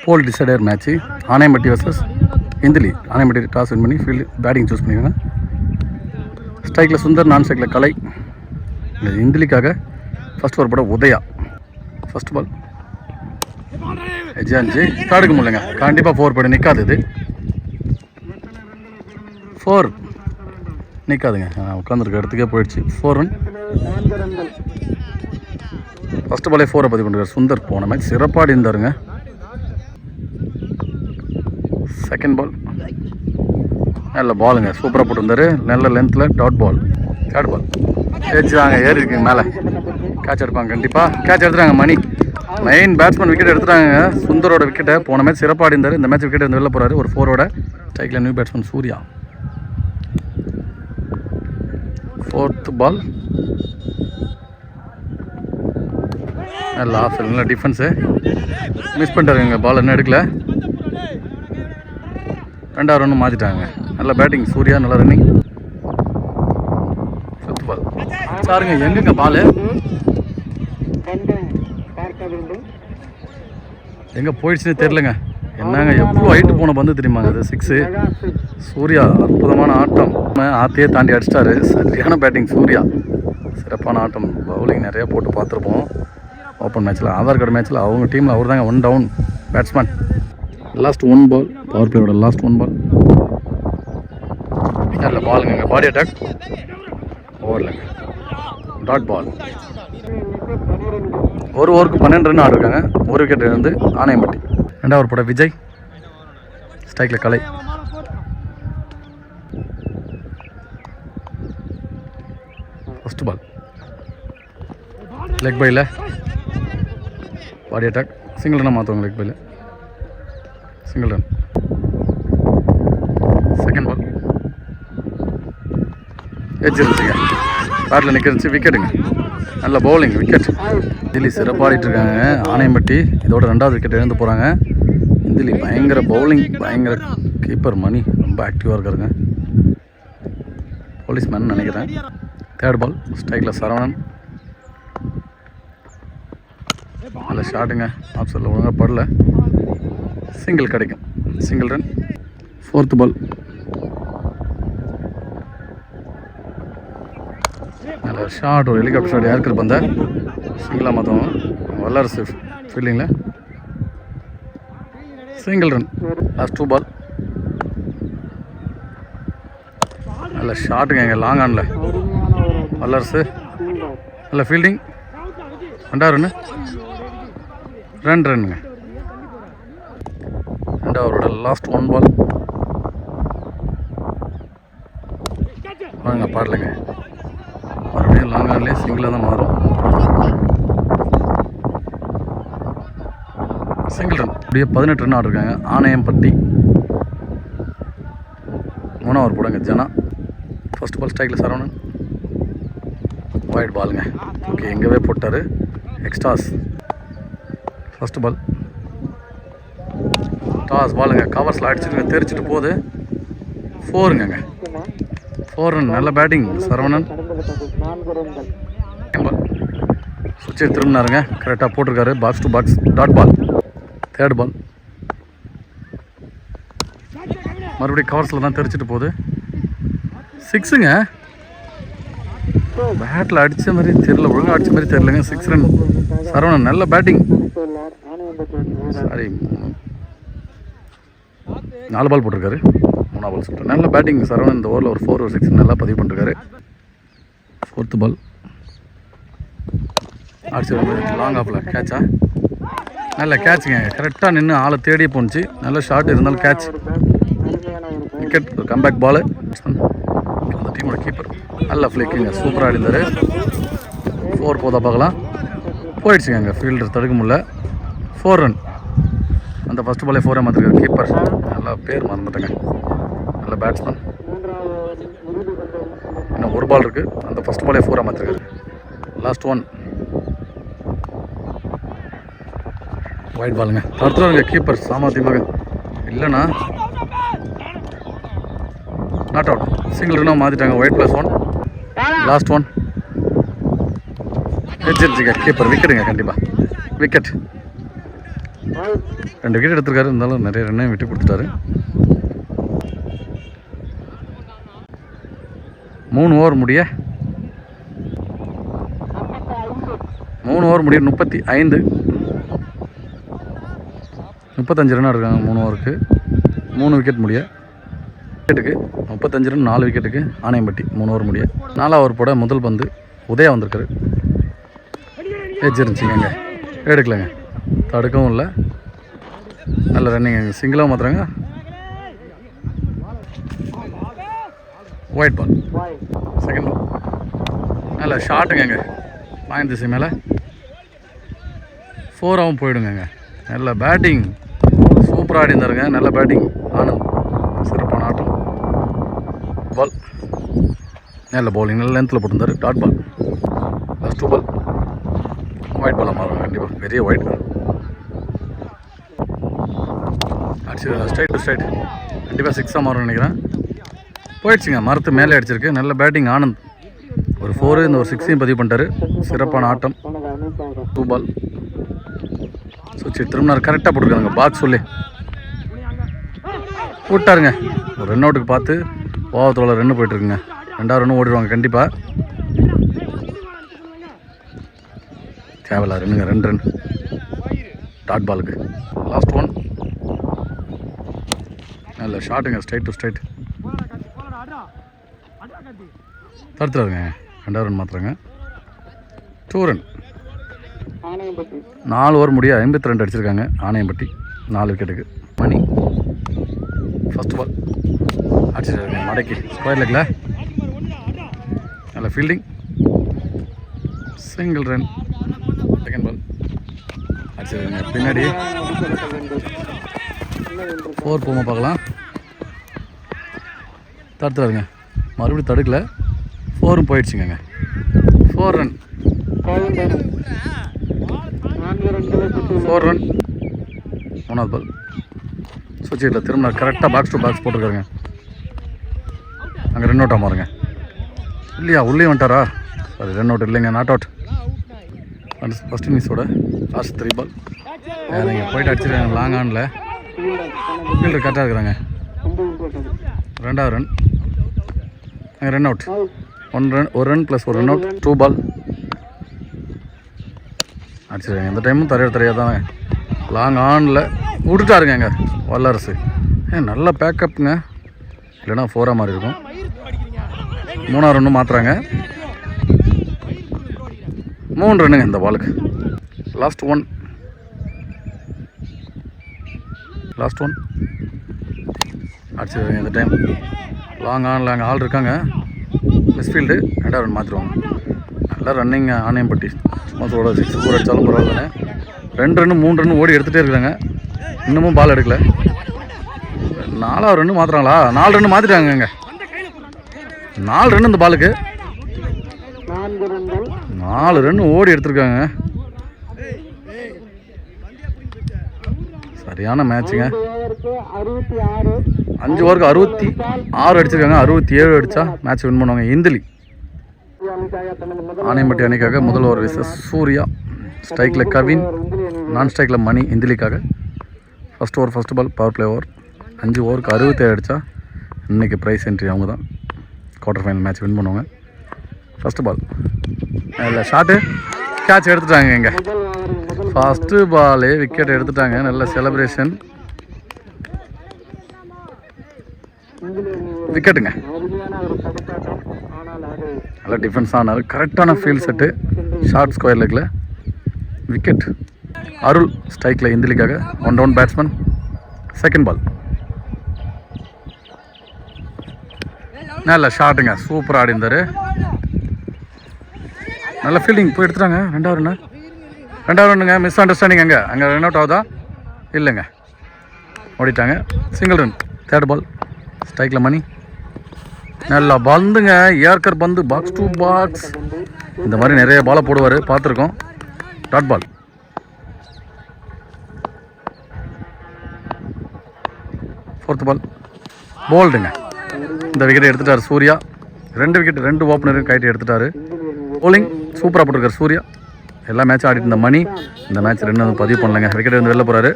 போல் decider match Anaiyampatti versus Indili. Anaiyampatti toss win பண்ணி field batting choose பண்ணியிருக்காங்க. ஸ்ட்ரைக்கில் சுந்தர், நான் ஸ்ட்ரைக்கில் கலை. இந்திலிக்காக ஃபர்ஸ்ட் ஓவர் போட உதயா. ஃபர்ஸ்ட் பால் எஜான்ஜி தடுக்க முடியலங்க. கண்டிப்பாக 4 போய்டு நிற்காது. இது 4 நிற்காதுங்க. உட்காந்துருக்க இடத்துக்கே போயிடுச்சு. 4 ரன். ஃபஸ்ட்டு பாலே 4 பதிவு பண்ணிருக்கார் சுந்தர். போன மேட்ச் சிறப்பாடி இருந்தாருங்க. செகண்ட் பால் நல்ல பாலுங்க, சூப்பராக போட்டுருந்தாரு. நல்ல லென்த்தில் டாட் பால். தேர்ட் பால் ஏச்சு தாங்க, ஏறி இருக்குங்க மேலே. கேட்ச் எடுப்பாங்க, கண்டிப்பாக கேட்ச் எடுத்துட்டாங்க. மணி மெயின் பேட்ஸ்மேன் விக்கெட் எடுத்துட்டாங்க. சுந்தரோட விக்கெட்டை போன மேட்ச் சிறப்பாடி இருந்தார். இந்த மேட்ச் விக்கெட் வந்து வெளில போகிறாரு. ஒரு 4ஓட ஸ்ட்ரைக்கில் நியூ பேட்ஸ்மேன் சூர்யா. 4th பால் நல்ல ஆஃப், நல்ல டிஃபென்ஸு. மிஸ் பண்ணிட்டாருங்க, பால் என்ன எடுக்கல. 2வது ரன்னு மாற்றிட்டாங்க. நல்ல பேட்டிங் சூர்யா, நல்ல ரன்னிங். 5th பால் சாருங்க, எங்கெங்க பால் எங்கே போயிடுச்சுன்னு தெரிலங்க. என்னங்க எவ்வளோ ஹைட்டு போன பந்து தெரியுமாங்க அது. 6. சூர்யா அற்புதமான ஆட்டம். ஆத்தையே தாண்டி அடிச்சிட்டாரு. சரியான பேட்டிங் சூர்யா, சிறப்பான ஆட்டம். பவுலிங் நிறையா போட்டு பார்த்துருப்போம் ஓப்பன் மேட்ச்சில். ஆதார் கார்டு மேட்ச்சில் அவங்க டீமில் அவர் தாங்க 1 டவுன் பேட்ஸ்மேன். லாஸ்ட் 1 பால் பவர் பிளேயோட லாஸ்ட் 1 பால். நல்ல பாலுங்க, பாடி அட்டாக். ஓவர்லங்க dot ball. ஒரு ஓவருக்கு 12 ரன் ஆடிருக்காங்க. ஒரு விக்கெட் இருந்து ஆனையம்பட்டி. 2வது ஓவர் போட விஜய். ஸ்ட்ரைக்கில் கலை. ஃபஸ்ட் பால் லெக் பையில் பாடி அட்டாக். சிங்கிள் ரன்னாக மாற்றுவாங்க. லெக் பையில் single run. Second ball edge இருந்துச்சுங்க, பேட்டில் நிற்கிருந்துச்சு. விக்கெட்டுங்க, நல்ல பவுலிங், விக்கெட். இந்திலி சிறப்பாடிட்டு இருக்காங்க. ஆனையம்பட்டி இதோட 2வது விக்கெட் இழந்து போகிறாங்க. இந்திலி பயங்கர பவுலிங், பயங்கர கீப்பர் மணி ரொம்ப ஆக்டிவாக இருக்காருங்க. போலீஸ்மேன் நினைக்கிறேன். 3rd பால் ஸ்ட்ரைக்கில் சரவணன். நல்ல ஷாட்டுங்க, ஆஃப் சைடில் ஒழுங்காக படல. சிங்கிள் கிடைக்கும், சிங்கிள் ரன். 4th பால் நல்ல ஷாட், ஒரு ஹெலிகாப்டர் ஷாட். யாருக்கு பந்த சிங்கிளாக மாற்றோம். வல்லரசு ஃபீல்டிங்கில் சிங்கிள் ரன். லாஸ்ட் 2 பால் நல்ல ஷாட்டுங்க எங்கள் லாங் ஆனில். வல்லரசு நல்ல ஃபீல்டிங். 2வது ரன்னு. 2 ரன்னுங்க. 2வது ஓவரோட லாஸ்ட் 1 பால். வாங்க பாடலைங்க, மறுபடியும் லாங் ஆன்லேயே சிங்கிளாக தான் மாறும். Single run. அப்படியே 18 ரன் ஆடிருக்காங்க ஆனையம்பட்டி. 3வது ஓவர் போடுங்க ஜனா. ஃபர்ஸ்ட் பால் ஸ்ட்ரைக்கில் சரவணன். ஒயிட் பாலுங்க, ஓகே எங்கேவே போட்டார். எக்ஸ்ட்ராஸ். ஃபர்ஸ்ட் பால் டாஸ் பாலுங்க, கவர்ஸில் அடிச்சுட்டு தெரிச்சிட்டு போகுது. 4ங்க, 4 ரன். நல்ல பேட்டிங் சரவணன். சுவிட்சை திரும்பினாருங்க, கரெக்டாக போட்டிருக்காரு. Box to box dot ball. 3rd ball மறுபடியும் கவர்ஸில் தான் தெரிச்சிட்டு போகுது. 6ங்க. பேட்டில் அடித்த மாதிரி தெரியல, ஒழுங்காக அடித்த மாதிரி தெரியலங்க. 6 ரன். சரவணன் நல்ல பேட்டிங். சாரி, 4 பால் போட்டிருக்காரு. 3வது பால் சொல்லிட்டு நல்ல பேட்டிங் சரவணன். இந்த ஓவரில் ஒரு 4 ஒரு 6 நல்லா பதிவு பண்ணிருக்காரு. 4th பால் அடிச்சு லாங் ஆஃபில் கேட்சா. நல்ல கேட்சுங்க, கரெக்டாக நின்று ஆளை தேடி போணுச்சு. நல்ல ஷாட் இருந்தாலும் கேட்ச். விக்கெட். கம்பேக் பாலு. அந்த டீமோட கீப்பர் நல்ல ஃப்ளிக்கிங்க, சூப்பராக ஆடிந்தார். 4 போதா பார்க்கலாம். போயிடுச்சுங்க, அங்கே ஃபீல்டர் தடுக்க முடியல. 4 ரன். அந்த ஃபஸ்ட் பாலே 4 மாற்றிருக்காரு கீப்பர். நல்லா பேர் மறந்துட்டேங்க, நல்ல பேட்ஸ்மேன். இன்னும் 1 பால் இருக்குது. அந்த ஃபஸ்ட் பாலே 4 மாற்றிருக்காரு. லாஸ்ட் 1 ஒயிட் பாலுங்க. தடுத்துருவாங்க கீப்பர் சாமர்த்தியமாக. இல்லைண்ணா நாட் அவுட். சிங்கிள் ரன்னாக மாற்றிட்டாங்க. ஒயிட் +1. லாஸ்ட் 1 வச்சிருச்சுங்க கீப்பர். விக்கெட்டுங்க, கண்டிப்பாக விக்கெட். 2 விக்கெட் எடுத்திருக்காரு, இருந்தாலும் நிறைய ரன்னையும் விட்டு கொடுத்துட்டாரு. 3 ஓவர் முடிய 35 ரன் இருக்காங்க 3 ஓவருக்கு. 3 விக்கெட் முடிய விக்கெட்டுக்கு 35 ரன் 4 விக்கெட்டுக்கு ஆணையம்பட்டி 3 ஓவர் முடிய. 4 ஓவர் போட முதல் பந்து உதயா வந்திருக்காரு. ஏஜ் இருந்துச்சுங்க, எடுக்கலைங்க, தடுக்கவும் இல்லை. நல்ல ரன்னிங், சிங்கிளாக மாற்றுறாங்க. White ball, second ball. நல்ல ஷாட்டுங்க, பாயிண்ட் திசை மேலே 4ஆகவும் போயிடுங்க. நல்ல பேட்டிங், சூப்பராக ஆடி இருந்தாருங்க. நல்ல பேட்டிங் ஆனந்த், சிறப்பான ஆட்டம். பால் நல்ல பவுலிங், நல்ல லென்த்தில் போட்டிருந்தார். டாட் பால், லாஸ்ட் 2 பால் ஒயிட் பாலாக மாறும் கண்டிப்பாக, பெரிய ஒயிட். அடிச்சு ஸ்ட்ரைட் டு ஸ்ட்ரைட் கண்டிப்பாக 6ஆக மாறும்னு நினைக்கிறேன். போயிடுச்சுங்க, மரத்து மேலே அடிச்சிருக்கு. நல்ல பேட்டிங் ஆனந்த், ஒரு 4 இந்த ஒரு 6ஐயும் பதிவு பண்ணிட்டாரு. சிறப்பான ஆட்டம். 2 பால். சுவிட்ச் திரும்பினார், கரெக்டாக போட்டுருக்காங்க. பாக்ஸ் சொல்லி விட்டாருங்க. ஒரு ரன் அவுட்டுக்கு பார்த்து ஓவரத்தில் ரன்னு போயிட்டுருக்குங்க. 2வது ரன்னு ஓடிடுவாங்க கண்டிப்பாக. தேவையில்ல ரன்னுங்க, 2 ரன் டாட் பாலுக்கு. லாஸ்ட் 1. நல்ல ஷாட்டுங்க, ஸ்ட்ரைட் டு ஸ்ட்ரைட். தடுத்துறாருங்க, 2வது ரன் மாற்றுறாங்க. 2 ரன். 4 ஓவர் முடிய 52 அடிச்சிருக்காங்க ஆணையம்பட்டி, 4 விக்கெட்டுக்கு. மணி ஃபஸ்ட் பால் அடிச்சிருக்காங்க, மடக்கி ஸ்கொயர் லெக்கில். நல்ல fielding, single run. Second ball அடிச்சிருக்காங்க, பின்னாடி 4 போமா பார்க்கலாம். தடுத்துறாருங்க, மறுபடியும் தடுக்கல, 4ம் போயிடுச்சுங்க. 4 ரன். 4 ரன். 3வது பால் சுவிட்சில் திரும்ப கரெக்டாக பாக்ஸ் டு பாக்ஸ் போட்டிருக்காருங்க. அங்கே ரன் அவுட்டாக மாறுங்க. இல்லையா, உள்ளே வந்துட்டாரா? சாரி, ரன் அவுட் இல்லைங்க, நாட் அவுட். ஃபஸ்ட் இன்னிங்ஸோட லாஸ்ட் 3 பால். நீங்கள் போயிட்டு அடிச்சிருக்காங்க லாங் ஆனில். ஃபீல்டர் கரெக்டாக இருக்கிறாங்க. 2வது ரன். அங்கே run out. 1 run plus 1 run out. 2 பால் அடிச்சிருக்காங்க. இந்த டைமும் தரையாக தாங்க, லாங் ஆனில் விட்டுட்டாருங்க. எங்க வல்லரசு நல்ல பேக்கப்புங்க, இல்லைன்னா 4ஆக மாதிரி இருக்கும். 3வது ரன்னு மாற்றுறாங்க. 3 ரன்னுங்க இந்த பாலுக்கு. லாஸ்ட் 1. அடிச்சிருக்காங்க. இந்த டைம் லாங் ஆனில் அங்கே ஆள் இருக்காங்க, மிஸ்ஃபீல்டு. 2வது ரன் மாற்றிடுவாங்க. நல்லா ரன்னிங் ஆணையம்பட்டி. சும்மா சொல்ல 6 4 அடித்தாலும் பரவாயில்லண்ணே. 2 ரன்னு 3 ரன்னு ஓடி எடுத்துகிட்டே இருக்கிறாங்க. இன்னமும் பால் எடுக்கல. 4வது ரன்னு மாற்றுறாங்களா? 4 ரன்னு மாற்றிட்டாங்க. 4 ரன்னு இந்த பாலுக்கு. 4 ரன்னு ஓடி எடுத்துருக்காங்க. சரியான மேட்சுங்க. 5 ஓவருக்கு 66 அடிச்சிருக்காங்க. 67 அடித்தா மேட்ச் வின் பண்ணுவாங்க. இந்திலி ஆணையம்பட்டி அணிக்காக முதல் ஓவர் வீச சூர்யா, ஸ்ட்ரைக்கில் கவின், நான் ஸ்ட்ரைக்கில் மணி இந்திலிக்காக. First over first ball power play over. 5 ஓவருக்கு 67 அடித்தா இன்றைக்கி ப்ரைஸ் என்ட்ரி அவங்க தான் குவார்டர் ஃபைனல் மேட்ச் வின் பண்ணுவாங்க. ஃபஸ்ட்டு பால் இல்லை, ஷாட்டு, கேட்ச் எடுத்துட்டாங்க. இங்கே ஃபஸ்ட்டு பாலே விக்கெட் எடுத்துட்டாங்க. நல்ல செலிப்ரேஷன், விக்கெட்டுங்க. நல்ல டிஃபென்ஸ் ஆனார், கரெக்டான ஃபீல்ட் செட்டு, ஷார்ட் ஸ்கொயர் லெக்கில் விக்கெட். அருள் ஸ்ட்ரைக்கில் இந்திலிக்காக. 1 டவுன் பேட்ஸ்மேன். செகண்ட் பால் நல்ல ஷாட்டுங்க, சூப்பராக ஆடி இருந்தார். நல்ல ஃபீல்டிங் போய் எடுத்துட்டாங்க. 2வது ரன்னுங்க. Misunderstanding. அங்கே ரன் அவுட் ஆகுதா? இல்லைங்க, ஓடிட்டாங்க. Single run. 3rd பால் ஸ்ட்ரைக்கில் மணி. நல்லா பந்துங்க, ஏர்க்கர் பந்து, பாக்ஸ் டு பாக்ஸ். இந்த மாதிரி நிறைய பாலை போடுவார், பார்த்துருக்கோம். Dot ball. 4th பால் போல்டுங்க. இந்த விக்கெட்டை எடுத்துட்டார் சூர்யா. 2 விக்கெட், 2 ஓப்பனரும் கைட்டு எடுத்துட்டாரு. போலிங் சூப்பராக போட்டிருக்காரு சூர்யா. எல்லா மேட்சும் ஆடிட்டு இருந்த மணி இந்த மேட்ச் 2 பதிவு பண்ணலங்க. விக்கெட் வந்து வெளில போகிறாரு.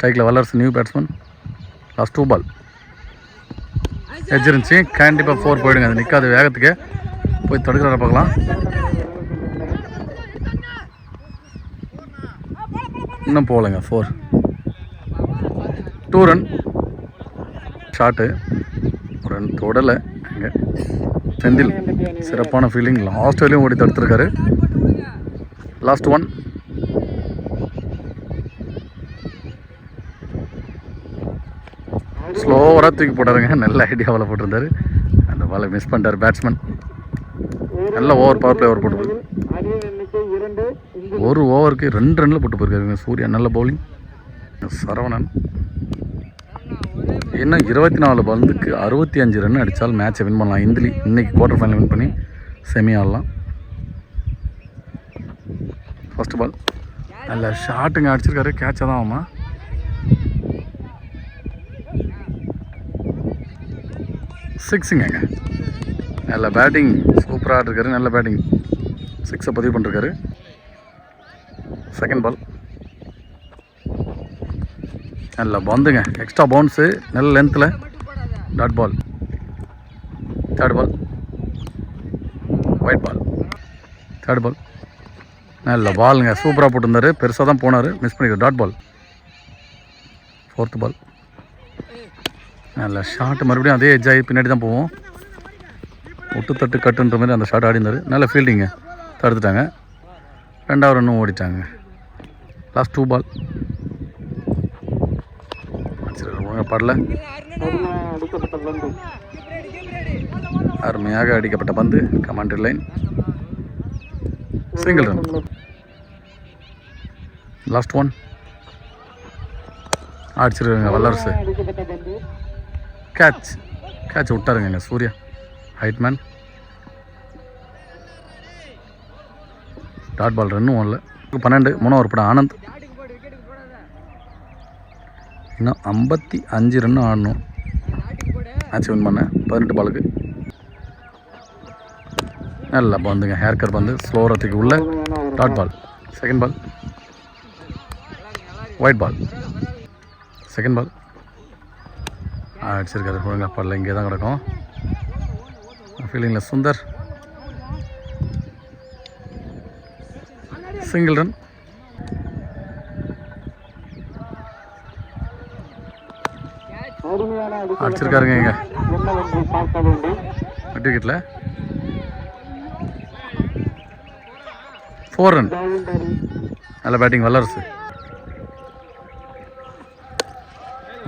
ஸ்ட்ரைக்கில் வல்லரசு நியூ பேட்ஸ்மேன். லாஸ்ட் 2 பால் எட்ஜ் இருந்துச்சு. கண்டிப்பாக 4 போயிடுங்க. அது நிற்காத வேகத்துக்கு போய் தடுக்கிறார பார்க்கலாம். இன்னும் போகலைங்க. 4 2 ரன் ஷாட்டு. ரன் தொடலை. இங்கே செந்தில் சிறப்பான ஃபீலிங். லாஸ்ட் வரையும் ஓடி தடுத்துருக்காரு. லாஸ்ட் 1 ஸ்லோவராக தூக்கி போட்டாருங்க. நல்ல ஐடியாவில் போட்டிருந்தாரு. அந்த பாலை மிஸ் பண்ணிட்டார் பேட்ஸ்மேன். நல்ல ஓவர் பவர் பிளே ஓவர் போட்டு போயிருக்கு. ஒரு ஓவருக்கு 2 ரன்னில் போட்டு போயிருக்காருங்க சூர்யா. நல்ல பவுலிங். சரவணன் இன்னும் 24 பந்துக்கு 65 ரன் அடித்தால் மேட்சை வின் பண்ணலாம். இன்னைக்கு குவார்டர் ஃபைனல் வின் பண்ணி செமி ஆடலாம். ஃபர்ஸ்ட் பால் நல்ல ஷாட்டுங்க அடிச்சிருக்காரு. கேட்சாக தான் ஆகுமா? சிக்ஸுங்க. நல்ல பேட்டிங் சூப்பராக ஆடிருக்காரு. நல்ல பேட்டிங் 6 பதிவு பண்ணிருக்காரு. செகண்ட் பால் நல்ல பந்துங்க. எக்ஸ்ட்ரா பவுன்ஸு நல்ல லென்த்தில். Dot ball. Third ball wide ball. Third ball நல்ல பாலுங்க. சூப்பராக போட்டிருந்தாரு. பெருசாக தான் போனார். மிஸ் பண்ணிக்கிறார். Dot ball. ஃபோர்த் பால் நல்ல ஷாட்டு. மறுபடியும் அதே எட்ஜ் ஆகி பின்னாடி தான் போவோம். ஒட்டு தட்டு கட்டுன்ற மாதிரி அந்த ஷாட் ஆடிந்தார். நல்ல ஃபீல்டிங்க. தடுத்துட்டாங்க. 2வது ரன்னும் ஓடிட்டாங்க. லாஸ்ட் 2 பால் படல. அருமையாக அடிக்கப்பட்ட பந்து. Commentary line. Single run. Last 1 அடிச்சிருக்காங்க வல்லரசு. கேட்ச் விட்டாருங்க சூர்யா. ஹைட்மேன். Dot ball. ரன்னும் வரல. 12. 3 ஓவர் படம் ஆனந்த். இன்னும் 55 ரன்னு ஆடணும் மேட்ச் வின் பண்ண. 18 பாலுக்கு நல்ல பந்துங்க. ஹேர்கர் பந்து. ஸ்லோரத்துக்கு உள்ள. Dot ball. Second ball wide ball. Second ball அடிச்சிருக்காரு. ஒழுங்கா பாடல. இங்கே தான் கிடக்கும். ஃபீல்டிங்கில் சுந்தர். Single run. அடிச்சிருக்காருங்க. இங்கே விக்கெட்டில் 4 ரன். நல்ல பேட்டிங் வல்லரசு.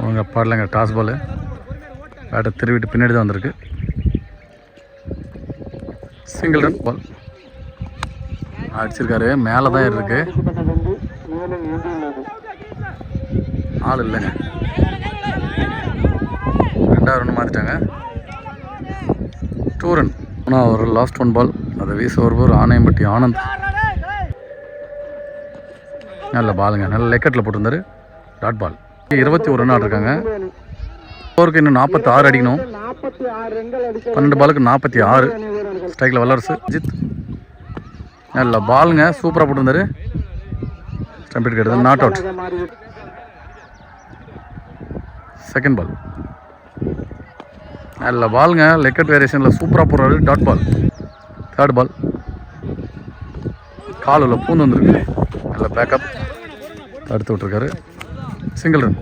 அவங்க பாடலைங்க. டாஸ் பால். பேட்டை திருவிட்டு பின்னாடி தான் வந்திருக்கு. சிங்கிள் ரன் பால் அடிச்சிருக்காரு. மேலே தான் இருக்கு. ஆள் இல்லைங்க. 2வது ரன் மாற்றிட்டாங்க. 2 ரன். ஆனால் ஒரு லாஸ்ட் 1 பால். அதை வீச வருவார் ஆணையம்பட்டி ஆனந்த். நல்ல பாலுங்க. நல்ல லெக்கெட்டில் போட்டிருந்தாரு. Dot ball. 21 ரன் ஆடிருக்காங்க. ஓவருக்கு இன்னும் 46 அடிக்கணும். 12 பாலுக்கு 46. ஸ்ட்ரைக்கில் வல்லரசு. அஜித் நல்ல பாலுங்க. சூப்பராக போட்டிருந்தாரு. ஸ்டம்பிட் கிடையாது. Not out. செகண்ட் பால் நல்ல பாலுங்க. லெக்கெட் வேரியேஷனில் சூப்பராக போடுறாரு. Dot ball. தேர்ட் பால் காலில் பூந்து வந்துருக்கு. நல்ல பேக்கப். தடுத்து விட்டுருக்காரு. Single run.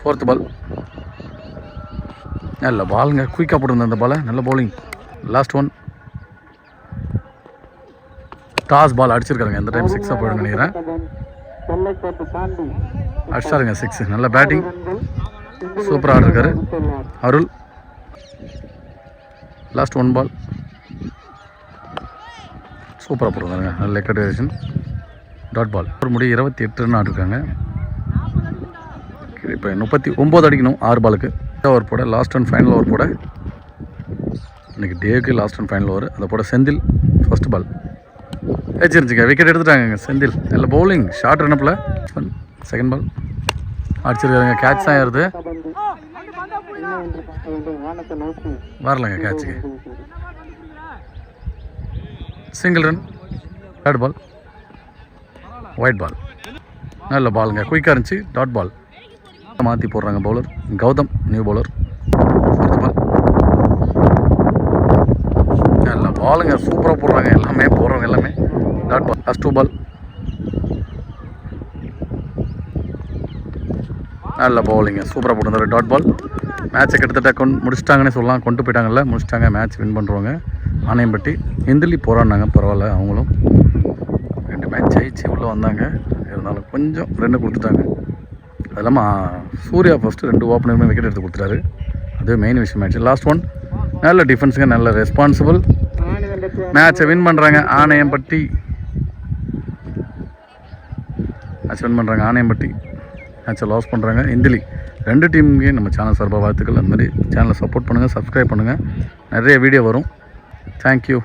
4th பால் நல்ல பாலுங்க. குயிக்காக போட்டிருந்தேன் அந்த பாலை. நல்ல பவுலிங். லாஸ்ட் 1 டாஸ் பால் அடிச்சிருக்காருங்க. இந்த டைம் 6 போயிடுன்னு நினைக்கிறேன். அடிச்சாருங்க 6. நல்ல பேட்டிங். சூப்பராக ஆடிருக்காரு அருள். லாஸ்ட் 1 பால் சூப்பராக போட்டிருந்தாருங்க. நல்ல லெக்கெட் வேரியேஷன். Dot ball. ஒரு முடி 28 ரன் ஆடிருக்காங்க. இப்போ 39 அடிக்கணும் 6 பாலுக்கு. ஓவர் போட லாஸ்ட் அண்ட் ஃபைனல் ஓவர் போட. இன்றைக்கி டேக்கு லாஸ்ட் அண்ட் ஃபைனல் ஓவர். அதை போட செந்தில். ஃபர்ஸ்ட் பால் வச்சிருந்துச்சுங்க. விக்கெட் எடுத்துட்டாங்க செந்தில். நல்ல பவுலிங். ஷார்ட் ரன்னப்பில். செகண்ட் பால் அடிச்சிருக்காருங்க. கேட்ச் தான் ஏறுது. வரலங்க கேட்சுக்கு. Single run. Third ball wide ball. நல்ல பாலுங்க. குயிக்காக இருந்துச்சு. Dot ball. மாற்றி போடுறாங்க பவுலர் கௌதம், நியூ பவுலர். எல்லாம் பாலுங்க சூப்பராக போடுறாங்க, எல்லாமே போடுறவங்க எல்லாமே. டாட் பால், லாஸ்ட் 2 பால். நல்ல பவுலிங்க, சூப்பராக போட்டுருந்தாரு டாட் பால். மேட்சை கிட்டத்தட்ட முடிச்சிட்டாங்கன்னு சொல்லலாம், கொண்டு போயிட்டாங்கல்ல, முடிச்சிட்டாங்க. மேட்ச் வின் பண்ணுறவங்க ஆணையம்பட்டி. இந்திலி போராடினாங்க, பரவாயில்ல. அவங்களும் 2 மேட்ச் ஜெயிச்சு உள்ளே வந்தாங்க. இருந்தாலும் கொஞ்சம் 2 கொடுத்துட்டாங்க. அது இல்லாமல் சூர்யா ஃபஸ்ட்டு 2 ஓப்பனருமே விக்கெட் எடுத்து கொடுத்துட்டாரு. அது மெயின் விஷயம் ஆயிடுச்சு. லாஸ்ட் ஒன் நல்ல டிஃபென்ஸுங்க, நல்ல ரெஸ்பான்சிபிள். மேட்சை வின் பண்ணுறாங்க ஆணையம்பட்டி. மேட்ச் வின் பண்ணுறாங்க ஆணையம்பட்டி. மேட்சை லாஸ் பண்ணுறாங்க இந்திலி. 2 டீமுக்கு நம்ம சேனல் சார்பாக வாழ்த்துக்கள். அந்த மாதிரி சேனலை சப்போர்ட் பண்ணுங்கள், சப்ஸ்கிரைப் பண்ணுங்கள். நிறைய வீடியோ வரும். தேங்க்யூ.